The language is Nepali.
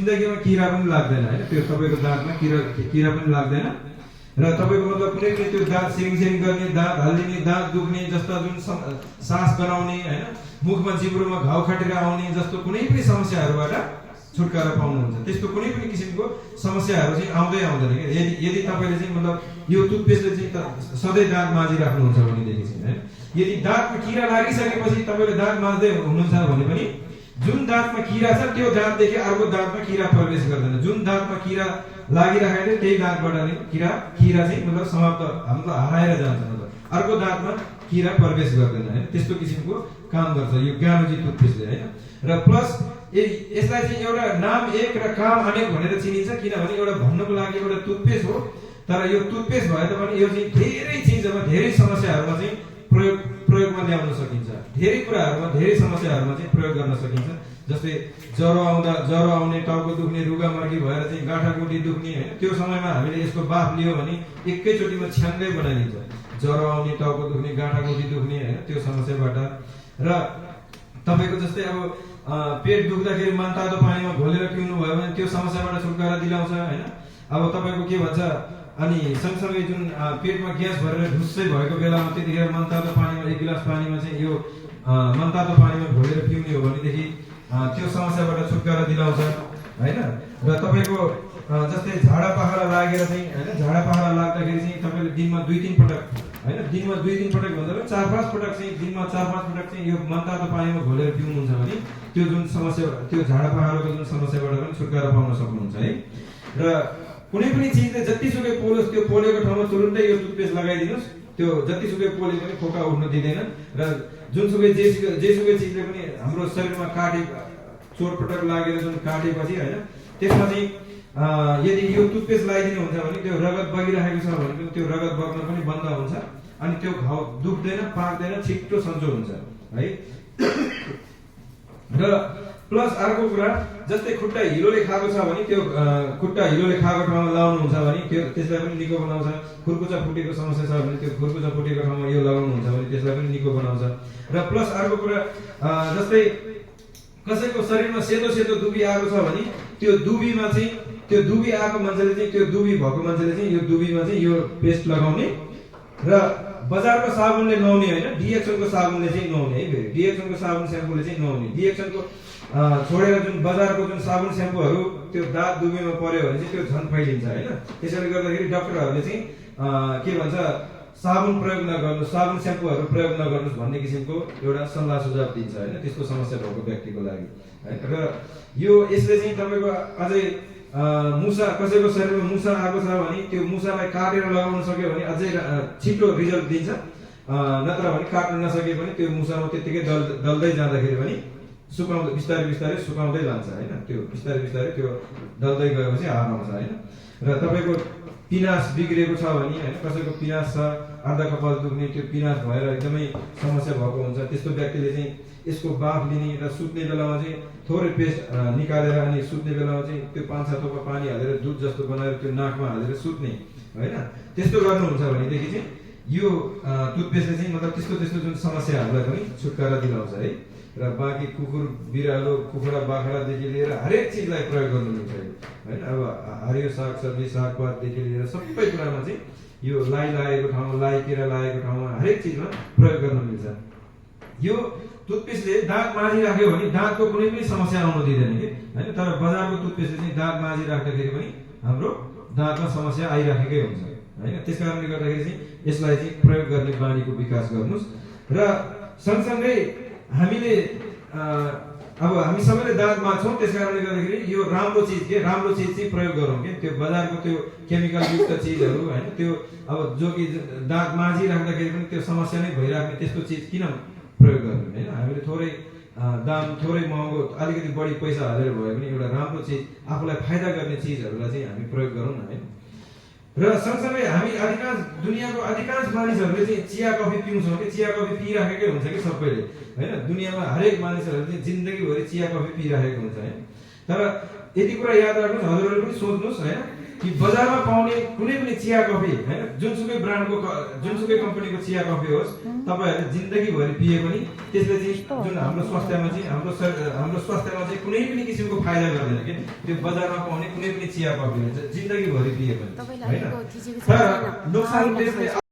जिन्दगीमा किरा पनि लाग्दैन हैन, त्यो तपाईको दाँतमा किरा पनि लाग्दैन र तपाईको मतलब कुनै पनि त्यो दाँत सिरिङ गर्ने, दाँत हल्लिने, दाँत दुख्ने जस्ता जुन सास गराउने हैन, मुखमा जिब्रोमा घाउ खटेर आउने जस्तो कुनै पनि समस्याहरूबाट छुटकारा पाउनुहुन्छ। त्यस्तो कुनै पनि किसिमको समस्याहरू चाहिँ आउँदैन के। यदि तपाईले चाहिँ मतलब यो टुथपेस्टले चाहिँ सधैँ दाँत माझिराख्नुहुन्छ भनेदेखि चाहिँ हैन, यदि दाँतमा किरा लागिसकेपछि तपाईले दाँत माझ्दै हुनुहुन्छ भने पनि जुन दाँतमा किरा छ त्यो दाँतदेखि अर्को दाँतमा किरा प्रवेश गर्दैन। जुन दाँतमा किरा लागिराखेको त्यही दाँतबाट नै किरा चाहिँ मतलब समाप्त हाम्रो हराएर जान्छ, मतलब अर्को दाँतमा किरा प्रवेश गर्दैन हैन। त्यस्तो किसिमको काम गर्छ यो ज्ञानोजी टुथपेस्टले हैन। र प्लस यसलाई चाहिँ एउटा नाम एक र काम अनेक भनेर चिनिन्छ, किनभने एउटा भन्नुको लागि एउटा टुथपेस्ट हो, तर यो टुथपेस्ट भए तापनि यो चाहिँ धेरै चिजहरुमा, धेरै समस्याहरुमा चाहिँ प्रयोगमा ल्याउन सकिन्छ। धेरै कुराहरुमा, धेरै समस्याहरुमा चाहिँ प्रयोग गर्न सकिन्छ। जस्तै ज्वरो आउने, टाउको दुख्ने, रुगामर्गी भएर चाहिँ गाँठागुठी दुख्ने हैन, त्यो समयमा हामीले यसको बाफ लियो भने एकैचोटीमा छ्याङ्गै बनाइदिन्छ। ज्वरो आउने, टाउको दुख्ने, गाँठागुठी दुख्ने हैन, त्यो समस्याबाट। र तपाईको जस्तै अब पेट दुख्दाखेरि मनतातो पानीमा घोलेर पिउनु भयो भने त्यो समस्याबाट छुटकारा दिलाउँछ हैन। अब तपाईको के भन्छ, अनि सँगसँगै जुन पेटमा ग्यास भरेर ढुस्सै भएको बेलामा त्यतिखेर मनतातो पानीमा, एक गिलास पानीमा चाहिँ यो मनतातो पानीमा घोलेर पिउने हो भनेदेखि त्यो समस्याबाट छुटकारा दिलाउँछ हैन। र तपाईको जस्तै झाडा पखाला लागेर चाहिँ हैन, झाडा पखाला लाग्दाखेरि चाहिँ तपाईले दिनमा 2-3 पटक हैन, दिनमा 2-3 पटक भन्दा 4-5 पटक चाहिँ, दिनमा 4-5 पटक चाहिँ यो मनतातो पानीमा घोलेर पिउनुहुन्छ भने त्यो जुन समस्या, त्यो झाडा पखालाको जुन समस्याबाट पनि छुटकारा पाउन सक्नुहुन्छ है। र कुनै पनि चिजले जतिसुकै पोलोस्, त्यो पोलेको ठाउँमा तुरुन्तै यो टुथपेस्ट लगाइदिनुस्, त्यो जतिसुकै पोले पनि खोका उठ्न दिँदैन। र जुनसुकै जेसुकै चिजले पनि हाम्रो शरीरमा चोटपटक लागेर जुन काटेपछि हैन, त्यसमा चाहिँ यदि यो टुथपेस्ट लगाइदिनु हुन्छ भने त्यो रगत बगिरहेको छ भने पनि त्यो रगत बग्न पनि बन्द हुन्छ, अनि त्यो घाउ दुख्दैन, पाक्दैन, छिट्टो सन्चो हुन्छ है। र प्लस अर्को कुरा, जस्तै खुट्टा हिलोले खाएको छ भने त्यो खुट्टा हिलोले खाएको ठाउँमा लाउनुहुन्छ भने त्यो त्यसलाई पनि निको बनाउँछ। खुर्कुचा फुटेको समस्या छ भने त्यो खुर्कुचा फुटेको ठाउँमा यो लगाउनुहुन्छ भने त्यसलाई पनि निको बनाउँछ। र प्लस अर्को कुरा, जस्तै कसैको शरीरमा सेतो दुबी आएको छ भने त्यो दुबीमा चाहिँ, त्यो दुबी आएको मान्छेले चाहिँ, त्यो दुबी भएको मान्छेले चाहिँ यो दुबीमा चाहिँ यो पेस्ट लगाउने। र बजारको साबुनले नुहाउने हैन, डिएक्सनको साबुनले चाहिँ नुहाउने है। फेरि डिएक्सनको साबुन स्याम्पूले चाहिँ नुहाउने। डिएक्सनको छोडेर जुन बजारको जुन साबुन स्याम्पूहरू त्यो दाँत दुबीमा पर्यो भने चाहिँ त्यो झन् फैलिन्छ हैन। त्यसैले गर्दाखेरि डाक्टरहरूले चाहिँ के भन्छ, साबुन प्रयोग नगर्नुस्, साबुन स्याम्पूहरू प्रयोग नगर्नुस् भन्ने किसिमको एउटा सल्लाह सुझाव दिन्छ हैन, त्यस्तो समस्या भएको व्यक्तिको लागि है। र यो यसले चाहिँ तपाईको अझै मुसा, कसैको शरीरमा मुसा आएको छ भने त्यो मुसालाई काटेर लगाउन सक्यो भने अझै छिटो रिजल्ट दिन्छ। नत्र भने काट्न नसके पनि त्यो मुसामा त्यतिकै दल्दै जाँदाखेरि पनि सुकाउँदै बिस्तारै सुकाउँदै जान्छ हैन। त्यो बिस्तारै त्यो दल्दै गएपछि हार आउँछ हैन। र तपाईको पिनास बिग्रेको छ भने हैन, कसैको पिनास छ, अर्धा कपाल दुख्ने, त्यो पिनास भएर एकदमै समस्या भएको हुन्छ, त्यस्तो व्यक्तिले चाहिँ यसको बाफ लिने र सुत्ने बेलामा चाहिँ थोरै पेस्ट निकालेर अनि सुत्ने बेलामा चाहिँ त्यो 5-7 टोपा पानी हालेर दुध जस्तो बनाएर त्यो नाकमा हालेर सुत्ने हैन। त्यस्तो गर्नुहुन्छ भनेदेखि चाहिँ यो टुथपेस्टले चाहिँ मतलब त्यस्तो जुन समस्याहरूलाई पनि छुटकारा दिलाउँछ है। र बाँकी कुकुर, बिरालो, कुखुरा, बाख्रादेखि लिएर हरेक चिजलाई प्रयोग गर्नु मिल्छ हैन। अब हरियो सागसब्जी, सागपातदेखि लिएर सबै कुरामा चाहिँ यो लाई लागेको ठाउँमा, लाई किरा लागेको ठाउँमा हरेक चिजमा प्रयोग गर्न मिल्छ। यो टुथपेस्टले दाँत माझिराख्यो भने दाँतको कुनै पनि समस्या आउन दिँदैन कि हैन। तर बजारको टुथपेस्टले चाहिँ दाँत माझिराख्दाखेरि पनि हाम्रो दाँतमा समस्या आइराखेकै हुन्छ हैन। त्यसकारणले गर्दाखेरि चाहिँ यसलाई चाहिँ प्रयोग गर्ने बानीको विकास गर्नुस्। र सँगसँगै हामीले अब हामी सबैले दाँत माझ्छौँ, त्यसकारणले गर्दाखेरि यो राम्रो चिज चाहिँ प्रयोग गरौँ के। त्यो बजारको त्यो केमिकल युक्त चिजहरू हैन, त्यो अब जो कि दाँत माझिराख्दाखेरि पनि त्यो समस्या नै भइराख्ने त्यस्तो चिज किन प्रयोग गर्नु हैन। हामीले थोरै दाम, थोरै महँगो, अलिकति बढी पैसा हालेर भए पनि एउटा राम्रो चिज, आफूलाई फाइदा गर्ने चिजहरूलाई चाहिँ हामी प्रयोग गरौँ न हैन। र सँगसँगै हामी दुनियाँको अधिकांश मानिसहरूले चाहिँ चिया कफी पिउँछौँ कि, चिया कफी पिइराखेकै हुन्छ कि सबैले हैन। दुनियाँमा हरेक मानिसहरूले चाहिँ जिन्दगीभरि चिया कफी पिइराखेको हुन्छ हैन। तर यति कुरा याद राख्नुहोस्, हजुरहरूले पनि सोच्नुहोस् हैन, कि बजारमा पाउने कुनै पनि चिया कफी हैन जुनसुकै ब्रान्डको जुनसुकै कम्पनीको चिया कफी होस् तपाईहरुले जिन्दगीभरि पिए पनि त्यसले चाहिँ जुन हाम्रो स्वास्थ्यमा चाहिँ हाम्रो स्वास्थ्यमा चाहिँ कुनै पनि किसिमको फाइदा गर्दैन के त्यो बजारमा पाउने कुनै पनि चिया कफीले जिन्दगीभरि पिए पनि हैन तर नोक्सान त्यसले